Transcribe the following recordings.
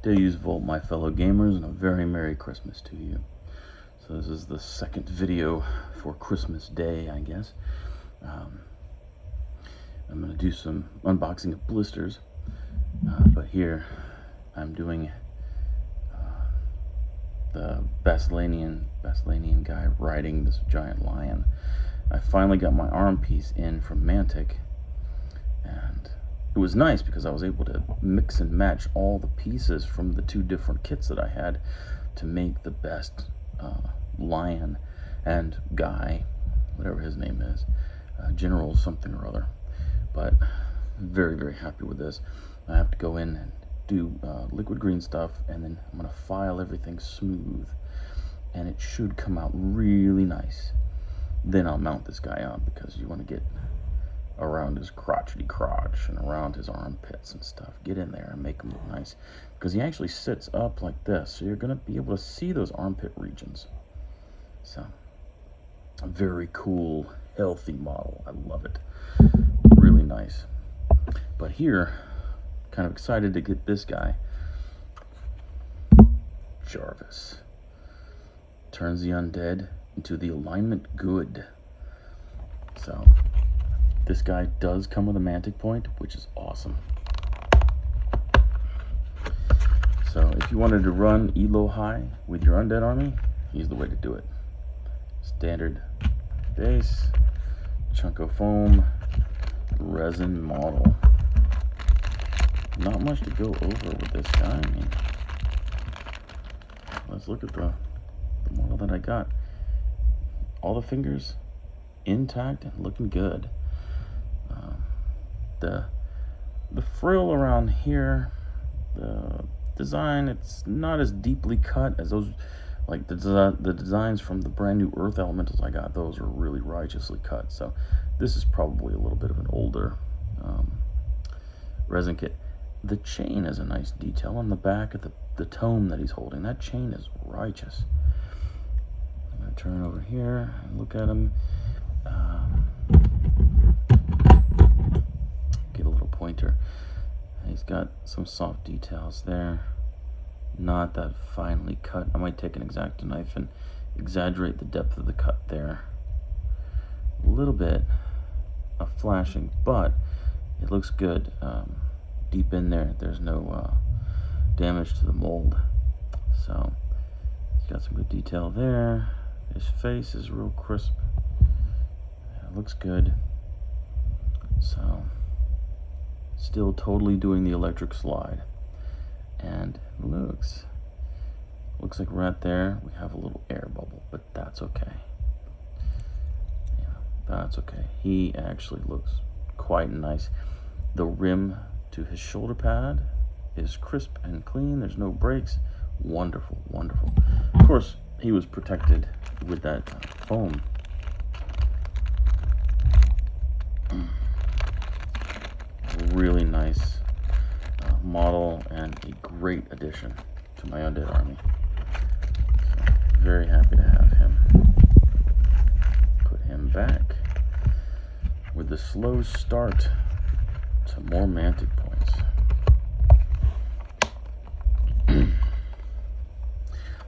Days Vault, my fellow gamers, and a very Merry Christmas to you. So this is the second video for Christmas Day, I guess. I'm going to do some unboxing of blisters, but here I'm doing the Basilanian guy riding this giant lion. I finally got my arm piece in from Mantic, and it was nice because I was able to mix and match all the pieces from the two different kits that I had to make the best lion and guy, whatever his name is, General something or other. But very, very happy with this. I have to go in and do liquid green stuff, and then I'm going to file everything smooth, and it should come out really nice. Then I'll mount this guy on, because you want to get around his crotchety crotch and around his armpits and stuff. Get in there and make him look nice, because he actually sits up like this, so you're going to be able to see those armpit regions. So a very cool, healthy model. I love it. Really nice. But here, kind of excited to get this guy. Jarvis turns the undead into the alignment good. So this guy does come with a Mantic point, which is awesome. So if you wanted to run Elo high with your undead army, he's the way to do it. Standard base, chunk of foam, resin model. Not much to go over with this guy. I mean, let's look at the model that I got. All the fingers intact and looking good. The frill around here, the design, it's not as deeply cut as those, like the designs from the brand new Earth Elementals I got. Those are really righteously cut. So this is probably a little bit of an older resin kit. The chain is a nice detail on the back of the tome that he's holding. That chain is righteous. I'm going to turn over here and look at him. Give a little pointer. He's got some soft details there. Not that finely cut. I might take an X-Acto knife and exaggerate the depth of the cut there. A little bit of flashing, but it looks good. Deep in there, there's no damage to the mold. So he's got some good detail there. His face is real crisp. It looks good. So still totally doing the electric slide. And looks like right there we have a little air bubble, but that's okay. Yeah, that's okay. He actually looks quite nice. The rim to his shoulder pad is crisp and clean. There's no breaks. Wonderful, wonderful. Of course, he was protected with that foam. Really nice model and a great addition to my undead army. So, very happy to have him. Put him back with the slow start to more Mantic points.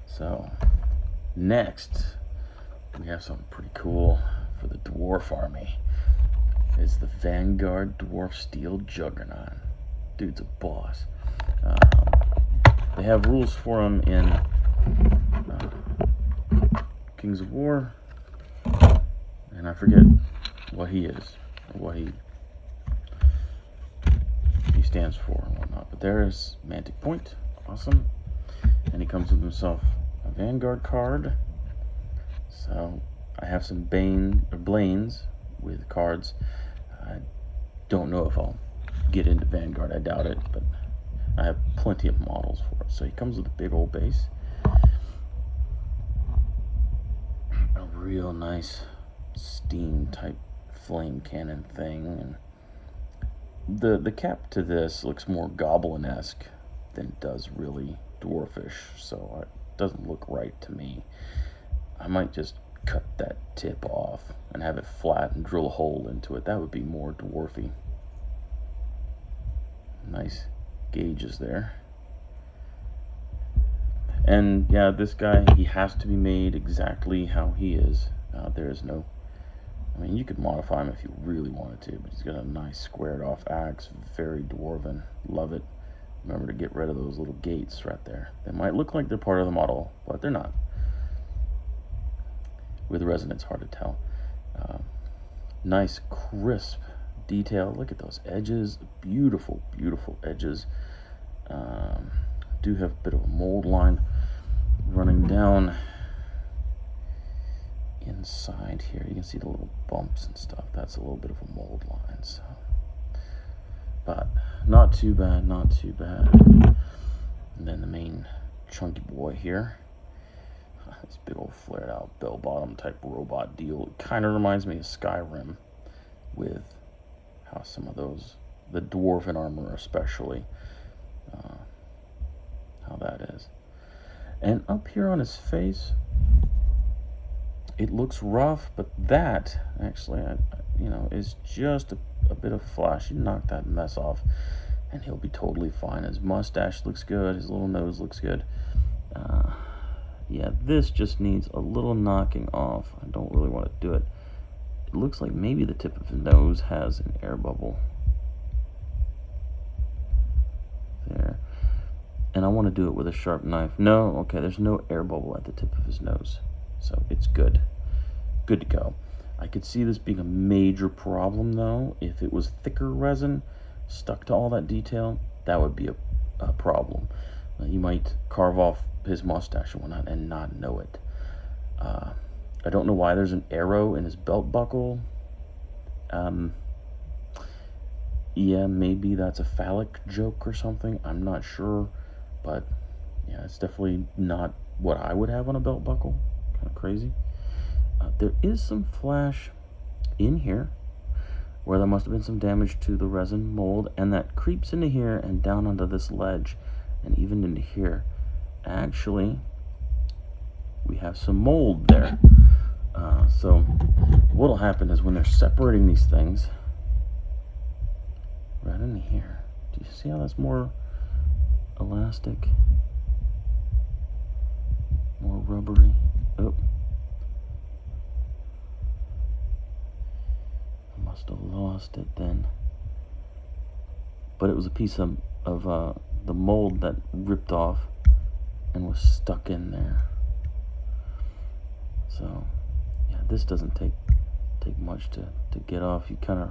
So next we have something pretty cool for the dwarf army. It's the Vanguard Dwarf Steel Juggernaut. Dude's a boss. They have rules for him in Kings of War, and I forget what he is, or what he stands for and whatnot. But there's Mantic Point, awesome. And he comes with himself a Vanguard card. So I have some Blaines with cards. I don't know if I'll get into Vanguard, I doubt it, but I have plenty of models for it. So he comes with a big old base, a real nice steam type flame cannon thing, and the cap to this looks more goblin-esque than it does really dwarfish, so it doesn't look right to me. I might just cut that tip off and have it flat and drill a hole into it. That would be more dwarfy. Nice gauges there. And yeah, this guy, he has to be made exactly how he is. There is no, I mean, you could modify him if you really wanted to, but he's got a nice squared off axe, very dwarven, love it. Remember to get rid of those little gates right there. They might look like they're part of the model, but they're not. With resin, it's hard to tell. Nice, crisp detail. Look at those edges. Beautiful, beautiful edges. Do have a bit of a mold line running down inside here. You can see the little bumps and stuff. That's a little bit of a mold line. So, but not too bad, not too bad. And then the main chunky boy here. This big old flared out bell bottom type robot deal. It kind of reminds me of Skyrim with how some of those, the dwarven armor especially, how that is. And up here on his face, it looks rough, but that actually, you know, is just a bit of flash. You knock that mess off and he'll be totally fine. His mustache looks good, his little nose looks good. Yeah, this just needs a little knocking off. I don't really want to do it. It looks like maybe the tip of his nose has an air bubble there. And I want to do it with a sharp knife. No, okay, there's no air bubble at the tip of his nose. So it's good. Good to go. I could see this being a major problem though. If it was thicker resin stuck to all that detail, that would be a problem. You might carve off his mustache and whatnot and not know it. I don't know why there's an arrow in his belt buckle. Yeah, maybe that's a phallic joke or something. I'm not sure, but yeah, it's definitely not what I would have on a belt buckle. Kind of crazy. There is some flash in here where there must have been some damage to the resin mold, and that creeps into here and down onto this ledge and even into here. Actually, we have some mold there. So what'll happen is when they're separating these things right in here, do you see how that's more elastic, more rubbery? Oh, I must have lost it then. But it was a piece of the mold that ripped off and was stuck in there. So yeah, this doesn't take much to get off. You kind of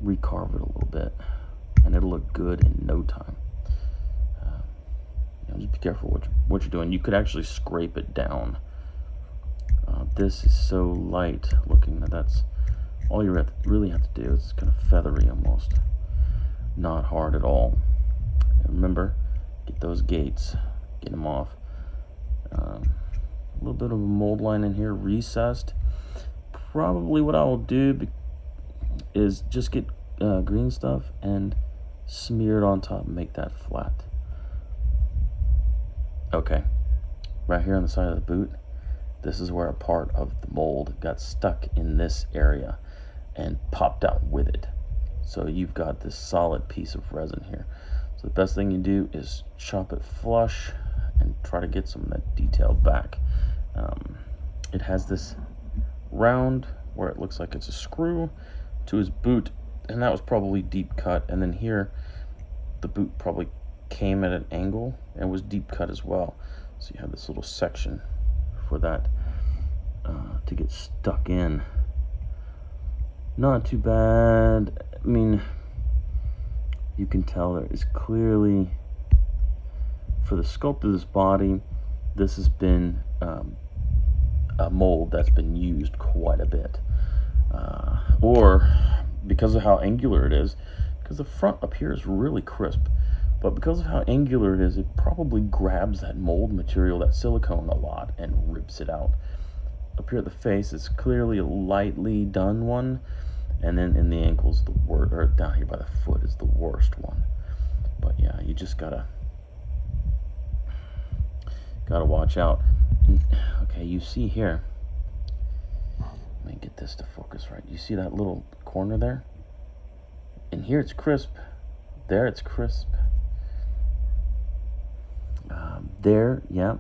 recarve it a little bit and it'll look good in no time. You know, just be careful what you're doing. You could actually scrape it down. This is so light looking that that's all you really have to do. It's kind of feathery almost, not hard at all. And remember, get those gates, get them off. A little bit of a mold line in here, recessed. Probably what I will do is just get green stuff and smear it on top and make that flat. Okay, right here on the side of the boot, this is where a part of the mold got stuck in this area and popped out with it. So you've got this solid piece of resin here. So the best thing you do is chop it flush and try to get some of that detail back. It has this round where it looks like it's a screw to his boot, and that was probably deep cut. And then here, the boot probably came at an angle and was deep cut as well. So you have this little section for that to get stuck in. Not too bad. I mean, you can tell there is clearly, for the sculpt of this body, this has been a mold that's been used quite a bit. Or because of how angular it is, because the front up here is really crisp, but because of how angular it is, it probably grabs that mold material, that silicone, a lot and rips it out. Up here at the face, it's clearly a lightly done one, and then in the ankles, the worst, or down here by the foot is the worst one. But yeah, you just gotta watch out. Okay, you see here, let me get this to focus right. You see that little corner there? And here it's crisp, there it's crisp. There, yeah.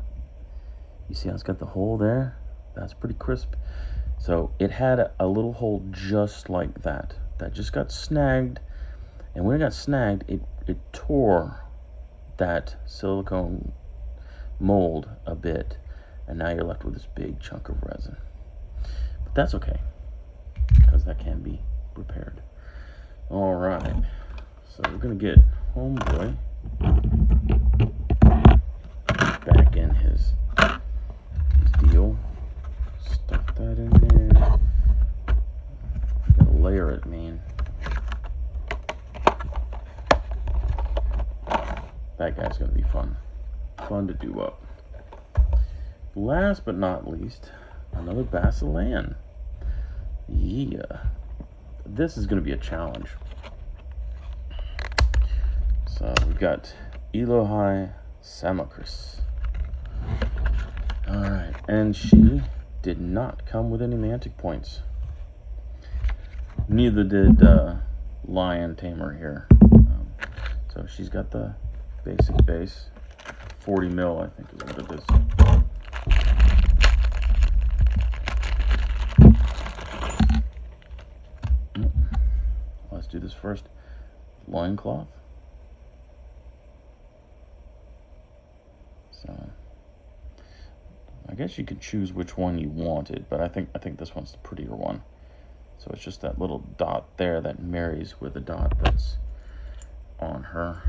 You see how it's got the hole there? That's pretty crisp. So it had a little hole just like that. That just got snagged. And when it got snagged, it tore that silicone mold a bit. And now you're left with this big chunk of resin. But that's okay, because that can be repaired. All right. So we're going to get Homeboy back in his deal. Stuff that in there. Gotta layer it, man. That guy's gonna be fun. Fun to do up. Last but not least, another Basilean. Yeah. This is gonna be a challenge. So we've got Elohai Samacris. Alright, and she did not come with any mantic points. Neither did Lion Tamer here. So she's got the basic base. 40 mil, I think is what it is. Let's do this first. Loincloth. So I guess you could choose which one you wanted, but I think this one's the prettier one. So it's just that little dot there that marries with the dot that's on her.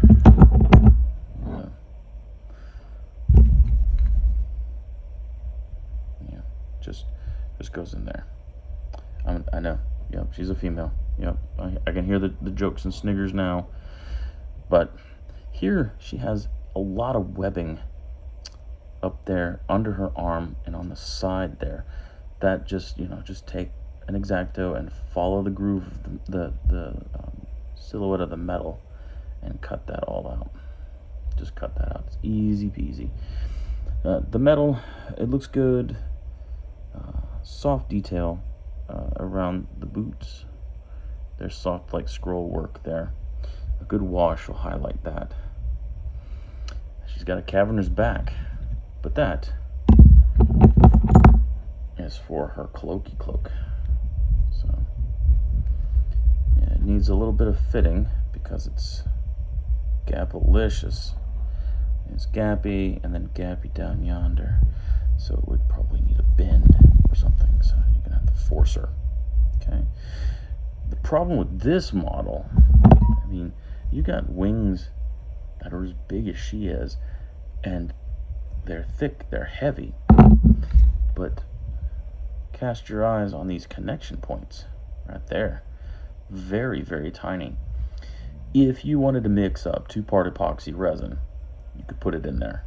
Yeah, just goes in there. I know. Yep, she's a female. Yep, I can hear the jokes and sniggers now. But here she has a lot of webbing up there under her arm and on the side there. That just, just take an X-Acto and follow the groove of the silhouette of the metal and cut that all out. Just cut that out. It's easy peasy. The metal, it looks good. Soft detail around the boots. There's soft like scroll work there. A good wash will highlight that. She's got a caverner's back, but that is for her cloaky cloak. So yeah, it needs a little bit of fitting because it's Gapalicious. It's gappy and then gappy down yonder. So it would probably need a bend or something. So you're gonna have to force her. Okay. The problem with this model, I mean, you got wings that are as big as she is, and they're thick, they're heavy. But cast your eyes on these connection points right there. Very, very tiny. If you wanted to mix up 2-part epoxy resin, you could put it in there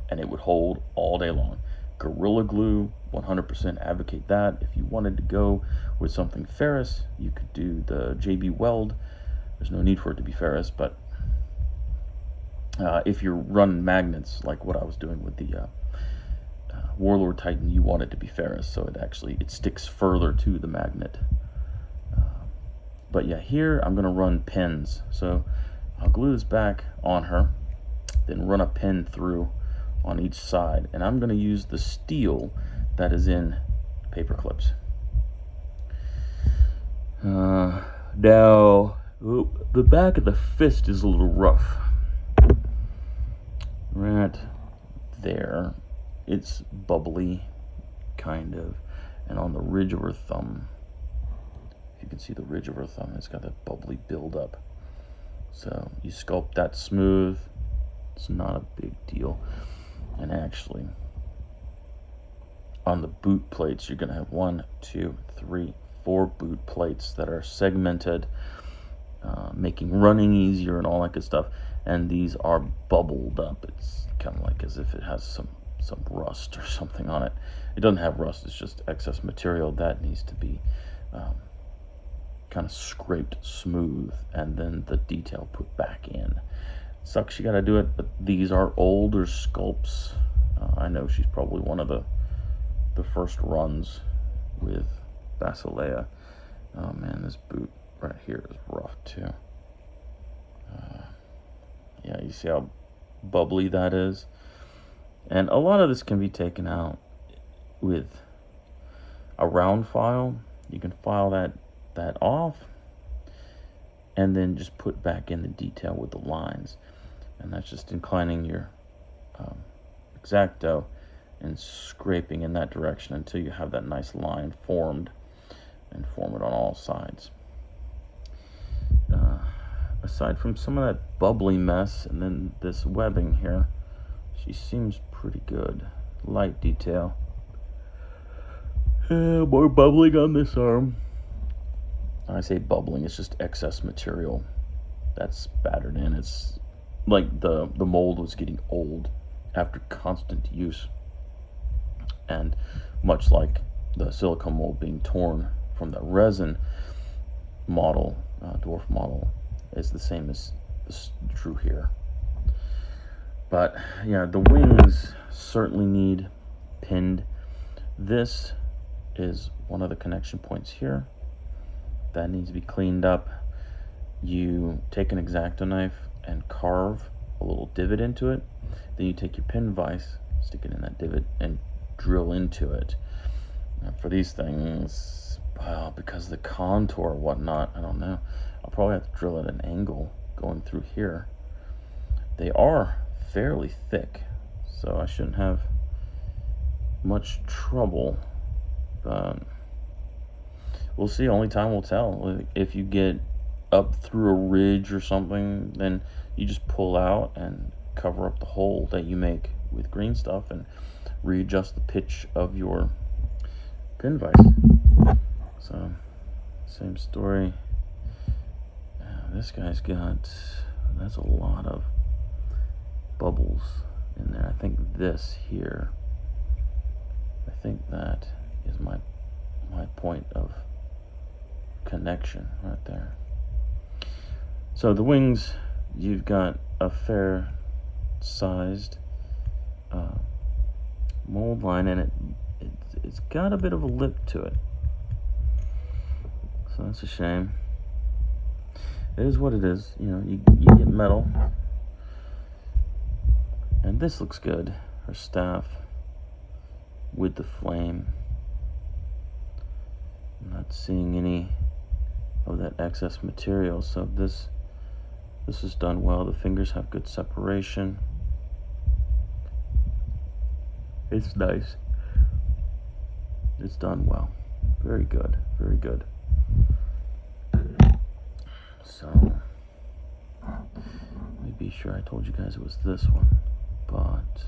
and it would hold all day long. Gorilla Glue, 100% advocate that. If you wanted to go with something ferrous, you could do the JB Weld. There's no need for it to be ferrous, but if you're running magnets like what I was doing with the Warlord Titan, you want it to be ferrous, so it sticks further to the magnet. But yeah, here I'm gonna run pins. So I'll glue this back on her, then run a pin through on each side, and I'm gonna use the steel that is in paper clips. Now, the back of the fist is a little rough. Right there, it's bubbly, kind of, and on the ridge of her thumb, if you can see the ridge of her thumb, it's got that bubbly buildup. So you sculpt that smooth, it's not a big deal. And actually, on the boot plates, you're gonna have 1, 2, 3, 4 boot plates that are segmented, making running easier and all that good stuff. And these are bubbled up. It's kind of like as if it has some rust or something on it. It doesn't have rust, it's just excess material that needs to be kind of scraped smooth and then the detail put back in. Sucks you gotta do it, but these are older sculpts. I know she's probably one of the first runs with Basilea. Oh man, this boot right here is rough too. Yeah, you see how bubbly that is? And a lot of this can be taken out with a round file. You can file that off and then just put back in the detail with the lines. And that's just inclining your X-Acto and scraping in that direction until you have that nice line formed, and form it on all sides. Aside from some of that bubbly mess and then this webbing here, she seems pretty good. Light detail. More bubbling on this arm. I say bubbling, it's just excess material that's spattered in. It's like the mold was getting old after constant use, and much like the silicone mold being torn from the resin model, dwarf model, is the same as true here. But yeah, the wings certainly need pinned. This is one of the connection points here that needs to be cleaned up. You take an X-Acto knife and carve a little divot into it. Then you take your pin vise, stick it in that divot, and drill into it. Now for these things, well, because of the contour or whatnot, I don't know, I'll probably have to drill at an angle going through here. They are fairly thick, so I shouldn't have much trouble, but we'll see. Only time will tell. If you get up through a ridge or something, then you just pull out and cover up the hole that you make with green stuff and readjust the pitch of your pin vise. So same story. This guy's got, that's a lot of bubbles in there. I think this here, I think that is my point of connection right there. So the wings, you've got a fair sized mold line, and it's got a bit of a lip to it, so that's a shame. It is what it is, you know. You get metal, and this looks good. Her staff with the flame. I'm not seeing any of that excess material, so this is done well. The fingers have good separation. It's nice. It's done well. Very good, very good. So, let me be sure I told you guys it was this one, but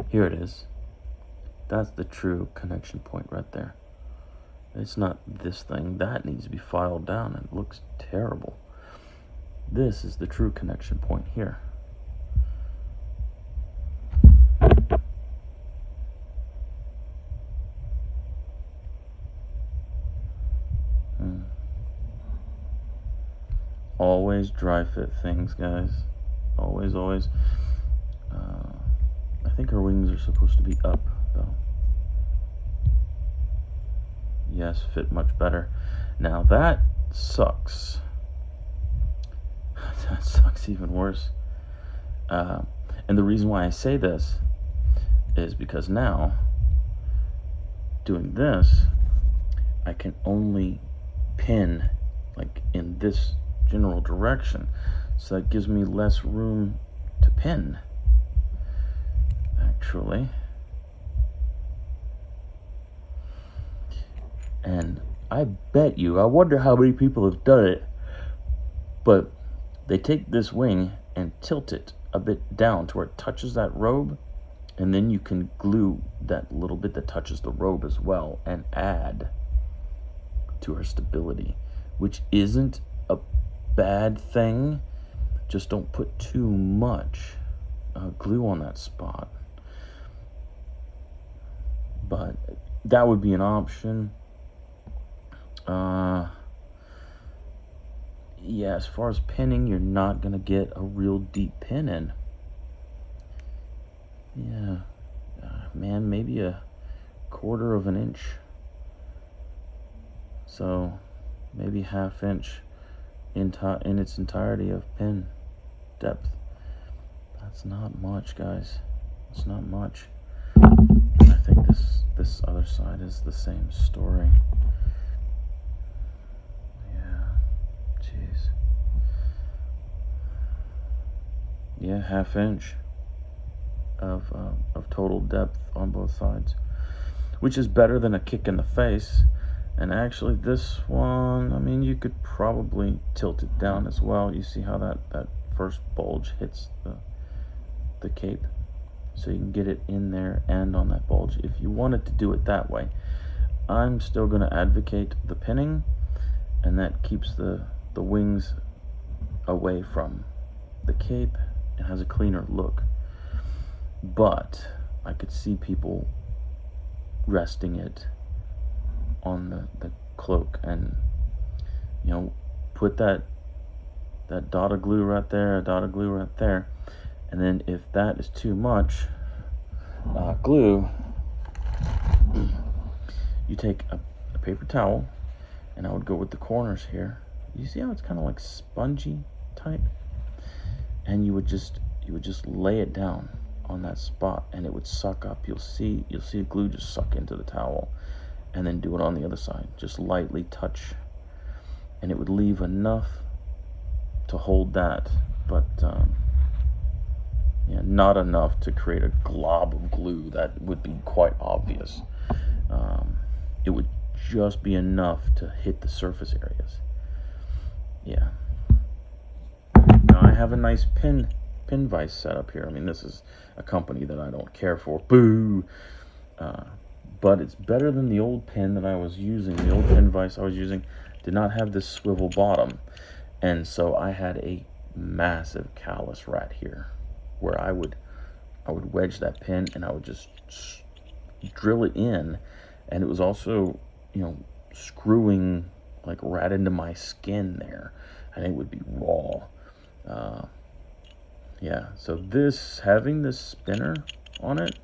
here it is. That's the true connection point right there. It's not this thing. That needs to be filed down. It looks terrible. This is the true connection point here. Always dry fit things, guys. Always, always. I think her wings are supposed to be up, though. Yes, fit much better. Now that sucks. That sucks even worse. And the reason why I say this is because now, doing this, I can only pin like in this general direction, so that gives me less room to pin, actually. And I bet you, I wonder how many people have done it, but they take this wing and tilt it a bit down to where it touches that robe, and then you can glue that little bit that touches the robe as well and add to her stability, which isn't a bad thing. Just don't put too much glue on that spot. But that would be an option. Yeah, as far as pinning, you're not gonna get a real deep pin in. Yeah, man, maybe a 1/4 of an inch. So maybe 1/2 inch in its entirety of pin depth. That's not much, guys. It's not much. I think this other side is the same story. Yeah, jeez. Yeah, 1/2 inch of total depth on both sides, which is better than a kick in the face. And actually this one, I mean, you could probably tilt it down as well. You see how that first bulge hits the cape, so you can get it in there and on that bulge if you wanted to do it that way. I'm still going to advocate the pinning, and that keeps the wings away from the cape and has a cleaner look. But I could see people resting it on the cloak, and you know, put that dot of glue right there, a dot of glue right there, and then if that is too much glue, you take a paper towel, and I would go with the corners here. You see how it's kind of like spongy type, and you would just lay it down on that spot, and it would suck up. You'll see glue just suck into the towel, and then do it on the other side. Just lightly touch, and it would leave enough to hold that, but yeah, not enough to create a glob of glue that would be quite obvious. It would just be enough to hit the surface areas. Yeah. Now I have a nice pin vise set up here. I mean, this is a company that I don't care for. Boo! But it's better than the old pin that I was using. The old pin vise I was using did not have this swivel bottom, and so I had a massive callus right here, where I would wedge that pin, and I would just drill it in, and it was also, you know, screwing like right into my skin there, and it would be raw. Yeah, so having this spinner on it,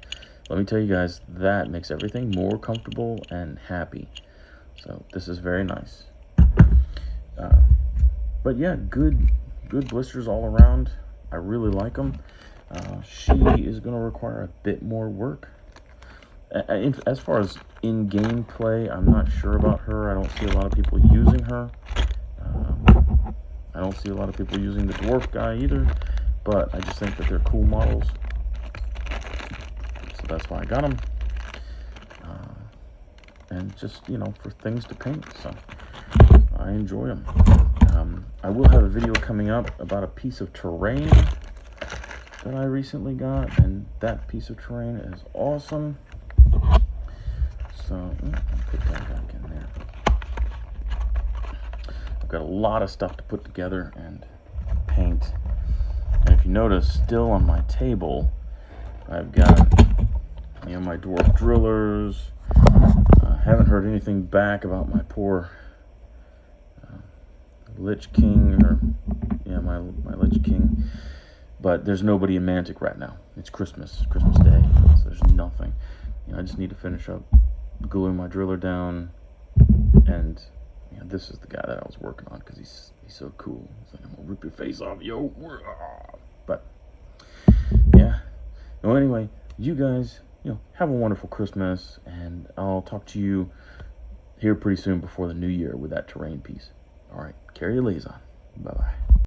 let me tell you guys, that makes everything more comfortable and happy. So this is very nice. But yeah, good blisters all around. I really like them. She is going to require a bit more work. As far as in-game play, I'm not sure about her. I don't see a lot of people using her. I don't see a lot of people using the dwarf guy either, but I just think that they're cool models. So that's why I got them. And just, you know, for things to paint. So I enjoy them. I will have a video coming up about a piece of terrain that I recently got, and that piece of terrain is awesome. So I'll put that back in there. I've got a lot of stuff to put together and paint. And if you notice, still on my table, I've got, you know, my dwarf drillers. I haven't heard anything back about my poor Lich King, or yeah, my Lich King. But there's nobody in Mantic right now. It's Christmas Day, so there's nothing. You know, I just need to finish up gluing my driller down, and you know, this is the guy that I was working on because he's so cool. He's like, I'm gonna rip your face off, yo. But yeah. Well, anyway, you guys, you know, have a wonderful Christmas, and I'll talk to you here pretty soon before the new year with that terrain piece. All right, carry your lays on. Bye bye.